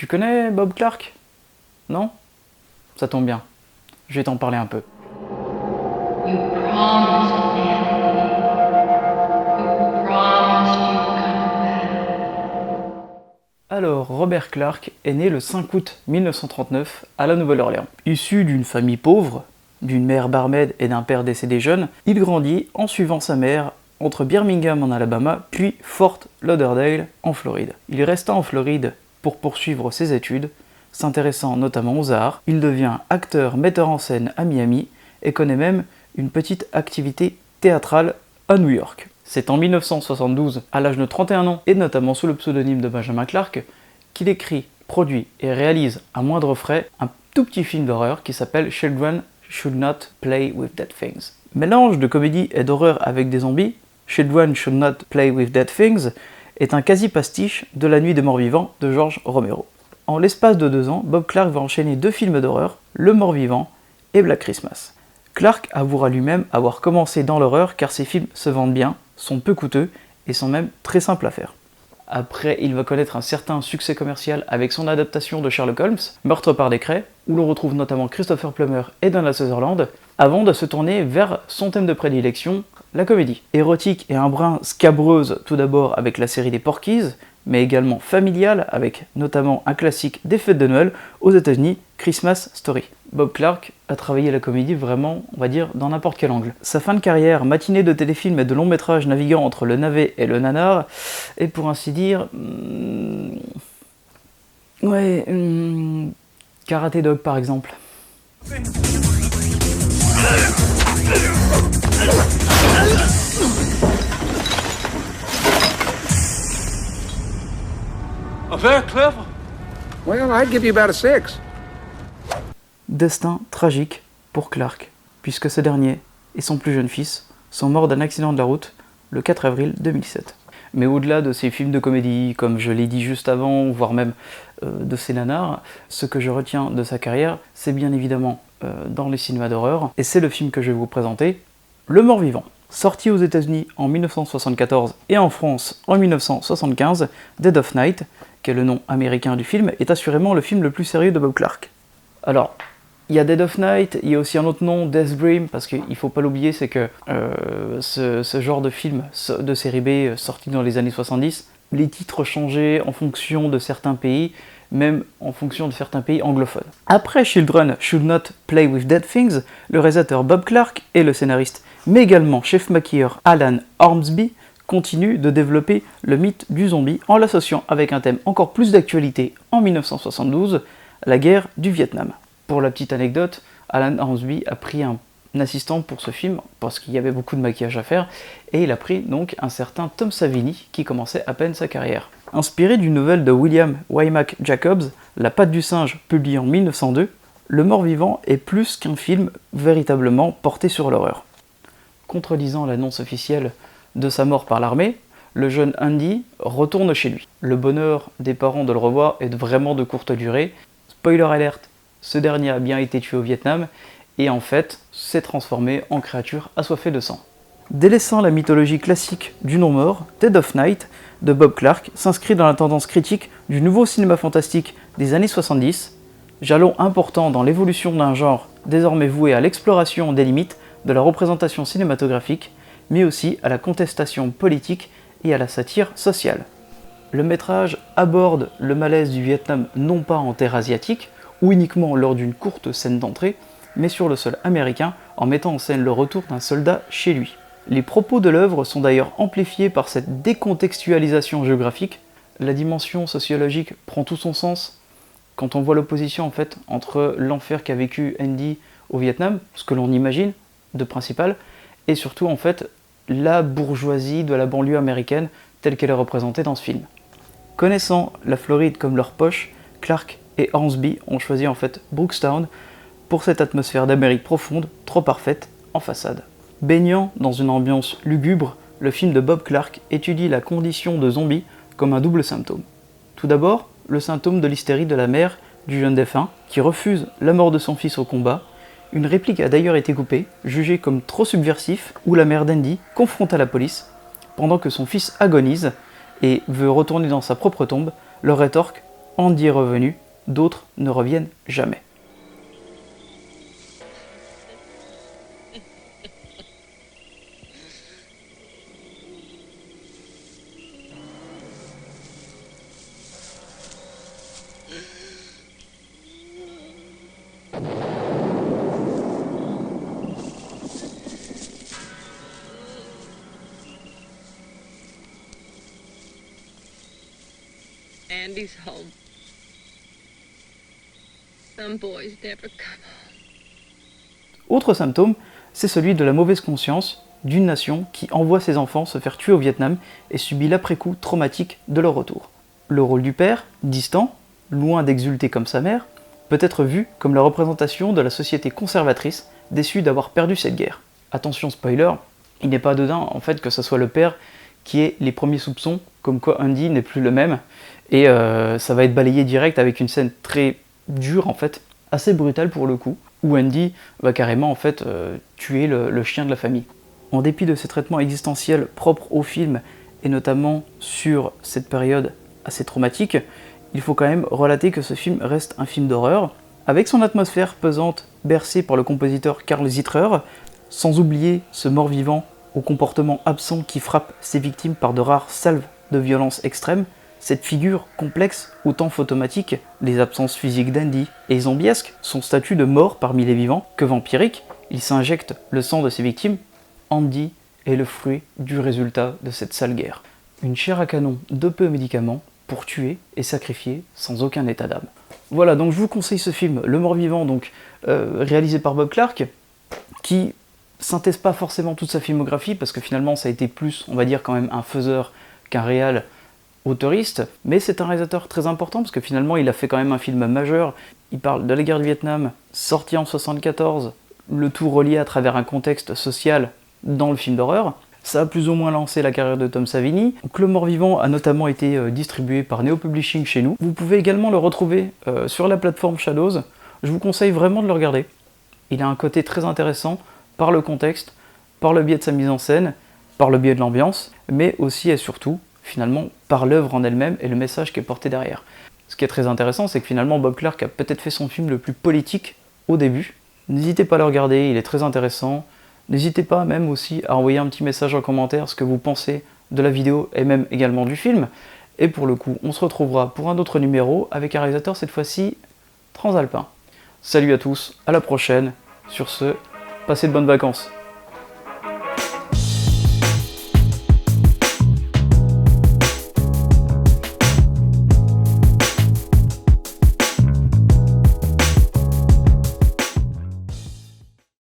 Tu connais Bob Clark? Non? Ça tombe bien. Je vais t'en parler un peu. You promised, Anthony. You promised you'd come back. Alors, Robert Clark est né le 5 août 1939 à la Nouvelle-Orléans. Issu d'une famille pauvre, d'une mère barmaid et d'un père décédé jeune, il grandit en suivant sa mère entre Birmingham en Alabama puis Fort Lauderdale en Floride. Il resta en Floride pour poursuivre ses études, s'intéressant notamment aux arts. Il devient acteur, metteur en scène à Miami et connaît même une petite activité théâtrale à New York. C'est en 1972, à l'âge de 31 ans, et notamment sous le pseudonyme de Benjamin Clark, qu'il écrit, produit et réalise à moindre frais un tout petit film d'horreur qui s'appelle Children Should Not Play with Dead Things. Mélange de comédie et d'horreur avec des zombies, Children Should Not Play with Dead Things est un quasi-pastiche de La Nuit des Morts-Vivants de George Romero. En l'espace de 2 ans, Bob Clark va enchaîner 2 films d'horreur, Le Mort-Vivant et Black Christmas. Clark avouera lui-même avoir commencé dans l'horreur car ses films se vendent bien, sont peu coûteux et sont même très simples à faire. Après, il va connaître un certain succès commercial avec son adaptation de Sherlock Holmes, Meurtre par décret, où l'on retrouve notamment Christopher Plummer et Donald Sutherland, avant de se tourner vers son thème de prédilection, la comédie. Érotique et un brin scabreuse tout d'abord avec la série des Porky's, mais également familiale avec notamment un classique des fêtes de Noël aux États-Unis, Christmas Story. Bob Clark a travaillé la comédie vraiment, on va dire, dans n'importe quel angle. Sa fin de carrière, matinée de téléfilms et de longs métrages naviguant entre le navet et le nanar, est pour ainsi dire... Karate Dog par exemple. Very clever. Well, I'd give you about a 6. Destin tragique pour Clark, puisque ce dernier et son plus jeune fils sont morts d'un accident de la route le 4 avril 2007. Mais au-delà de ces films de comédie, comme je l'ai dit juste avant, voire même de ses nanars, ce que je retiens de sa carrière, c'est bien évidemment dans les cinémas d'horreur, et c'est le film que je vais vous présenter, Le Mort-Vivant. Sorti aux États-Unis en 1974 et en France en 1975, Dead of Night, qui est le nom américain du film, est assurément le film le plus sérieux de Bob Clark. Alors, il y a Dead of Night, il y a aussi un autre nom, Death Dream, parce qu'il ne faut pas l'oublier, c'est que ce genre de film de série B sorti dans les années 70, les titres changeaient en fonction de certains pays, même en fonction de certains pays anglophones. Après Children Should Not Play with Dead Things, le réalisateur Bob Clark et le scénariste, mais également chef-maquilleur Alan Ormsby, continue de développer le mythe du zombie en l'associant avec un thème encore plus d'actualité en 1972, la guerre du Vietnam. Pour la petite anecdote, Alan Ormsby a pris un assistant pour ce film, parce qu'il y avait beaucoup de maquillage à faire, et il a pris donc un certain Tom Savini, qui commençait à peine sa carrière. Inspiré d'une nouvelle de William Waymak Jacobs, La patte du singe, publiée en 1902, Le Mort-Vivant est plus qu'un film véritablement porté sur l'horreur. Contredisant l'annonce officielle de sa mort par l'armée, le jeune Andy retourne chez lui. Le bonheur des parents de le revoir est vraiment de courte durée. Spoiler alert, ce dernier a bien été tué au Vietnam et en fait s'est transformé en créature assoiffée de sang. Délaissant la mythologie classique du non-mort, Dead of Night de Bob Clark s'inscrit dans la tendance critique du nouveau cinéma fantastique des années 70, jalon important dans l'évolution d'un genre désormais voué à l'exploration des limites de la représentation cinématographique, mais aussi à la contestation politique et à la satire sociale. Le métrage aborde le malaise du Vietnam non pas en terre asiatique, ou uniquement lors d'une courte scène d'entrée, mais sur le sol américain en mettant en scène le retour d'un soldat chez lui. Les propos de l'œuvre sont d'ailleurs amplifiés par cette décontextualisation géographique. La dimension sociologique prend tout son sens quand on voit l'opposition en fait entre l'enfer qu'a vécu Andy au Vietnam, ce que l'on imagine de principal, et surtout en fait la bourgeoisie de la banlieue américaine telle qu'elle est représentée dans ce film. Connaissant la Floride comme leur poche, Clark et Hornsby ont choisi en fait Brookstown pour cette atmosphère d'Amérique profonde, trop parfaite, en façade. Baignant dans une ambiance lugubre, le film de Bob Clark étudie la condition de zombie comme un double symptôme. Tout d'abord, le symptôme de l'hystérie de la mère du jeune défunt, qui refuse la mort de son fils au combat. Une réplique a d'ailleurs été coupée, jugée comme trop subversif, où la mère d'Andy confronte à la police, pendant que son fils agonise et veut retourner dans sa propre tombe, leur rétorque Andy est revenu, d'autres ne reviennent jamais. Andy's home. Some boys never come home. Autre symptôme, c'est celui de la mauvaise conscience d'une nation qui envoie ses enfants se faire tuer au Vietnam et subit l'après-coup traumatique de leur retour. Le rôle du père, distant, loin d'exulter comme sa mère, peut être vu comme la représentation de la société conservatrice déçue d'avoir perdu cette guerre. Attention spoiler, il n'est pas anodin en fait que ce soit le père qui ait les premiers soupçons comme quoi Andy n'est plus le même, et ça va être balayé direct avec une scène très dure en fait, assez brutale pour le coup, où Andy va carrément en fait tuer le chien de la famille. En dépit de ces traitements existentiels propres au film, et notamment sur cette période assez traumatique, il faut quand même relater que ce film reste un film d'horreur, avec son atmosphère pesante bercée par le compositeur Carl Zittrer, sans oublier ce mort-vivant au comportement absent qui frappe ses victimes par de rares salves de violence extrême, cette figure complexe, autant photomatique, les absences physiques d'Andy, et zombiesque, son statut de mort parmi les vivants, que vampirique, il s'injecte le sang de ses victimes, Andy est le fruit du résultat de cette sale guerre. Une chair à canon de peu médicaments pour tuer et sacrifier sans aucun état d'âme. Voilà, donc je vous conseille ce film, Le Mort-Vivant, donc réalisé par Bob Clark, qui synthèse pas forcément toute sa filmographie, parce que finalement ça a été plus, on va dire quand même un faiseur qu'un réal auteuriste, mais c'est un réalisateur très important, parce que finalement il a fait quand même un film majeur, il parle de la guerre du Vietnam, sorti en 1974, le tout relié à travers un contexte social dans le film d'horreur. Ça a plus ou moins lancé la carrière de Tom Savini. Donc, Le Mort-Vivant a notamment été distribué par Neo Publishing chez nous. Vous pouvez également le retrouver sur la plateforme Shadows. Je vous conseille vraiment de le regarder. Il a un côté très intéressant par le contexte, par le biais de sa mise en scène, par le biais de l'ambiance, mais aussi et surtout, finalement, par l'œuvre en elle-même et le message qui est porté derrière. Ce qui est très intéressant, c'est que finalement Bob Clark a peut-être fait son film le plus politique au début. N'hésitez pas à le regarder, il est très intéressant. N'hésitez pas même aussi à envoyer un petit message en commentaire ce que vous pensez de la vidéo et même également du film. Et pour le coup, on se retrouvera pour un autre numéro avec un réalisateur cette fois-ci transalpin. Salut à tous, à la prochaine. Sur ce, passez de bonnes vacances.